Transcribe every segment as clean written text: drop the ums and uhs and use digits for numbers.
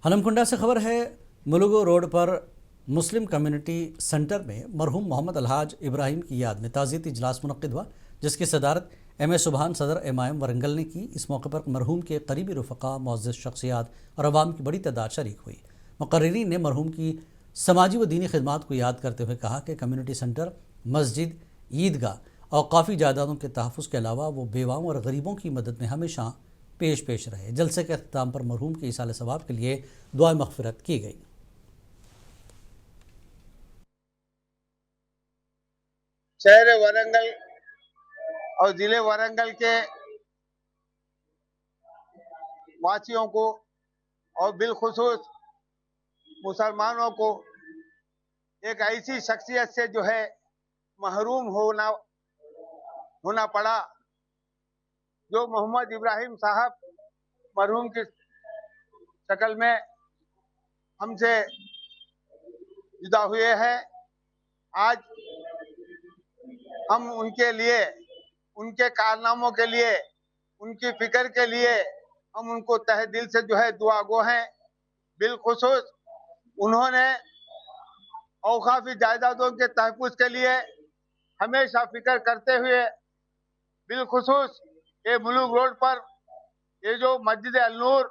हनमकुंडा से खबर है। मुलुगु रोड पर मुस्लिम कम्युनिटी सेंटर में मरहूम मोहम्मद अलहाज इब्राहिम की याद में ताज़ियती इजलास मुनक्किद हुआ, जिसकी सदारत एम ए सुबहान सदर एमआईएम वरंगल ने की। इस मौके पर मरहूम के करीबी रफ़क़ा, मुअज़्ज़ज़ शख्सियात और अवाम की बड़ी तादाद शरीक हुई। मुक़र्रिरीन ने मरहूम की समाजी व दीनी खिदमात को याद करते हुए कहा कि कम्युनिटी सेंटर, मस्जिद, ईदगाह और काफ़ी जायदादों के तहफ़्फ़ुज़ के अलावा वो बेवाओं और गरीबों की मदद में हमेशा पेश रहे। जलसे के अख्ताम पर मरहूम के इसाले सवाब के लिए दुआ मग़फ़िरत की गई। शहर वरंगल और ज़िले वरंगल के वासियों को और बिलखुसूस मुसलमानों को एक ऐसी शख्सियत से जो है महरूम होना पड़ा, जो मोहम्मद इब्राहिम साहब मरहूम की शक्ल में हमसे जुदा हुए हैं। आज हम उनके लिए, उनके कारनामों के लिए, उनकी फिक्र के लिए हम उनको तहे दिल से जो है दुआ गो हैं। बिलखुसूस उन्होंने औकाफी जायदादों के तहफ़्फ़ुज़ के लिए हमेशा फिक्र करते हुए, बिलखुसूस ये मुलुग रोड पर ये जो मस्जिद अल नूर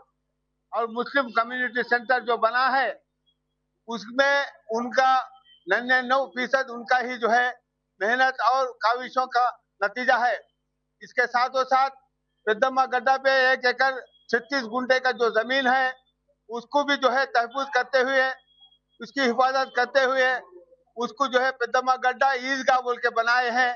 और मुस्लिम कम्युनिटी सेंटर जो बना है, उसमें उनका 99% उनका ही जो है मेहनत और काविशों का नतीजा है। इसके साथ साथ पेद्दम्मा गड्ढा पे 1 एकड़ 36 गुंठे का जो जमीन है, उसको भी जो है तहफ़्फ़ुज़ करते हुए, उसकी हिफाजत करते हुए, उसको जो है पेद्दम्मा गड्ढा ईदगाह बोल के बनाए हैं।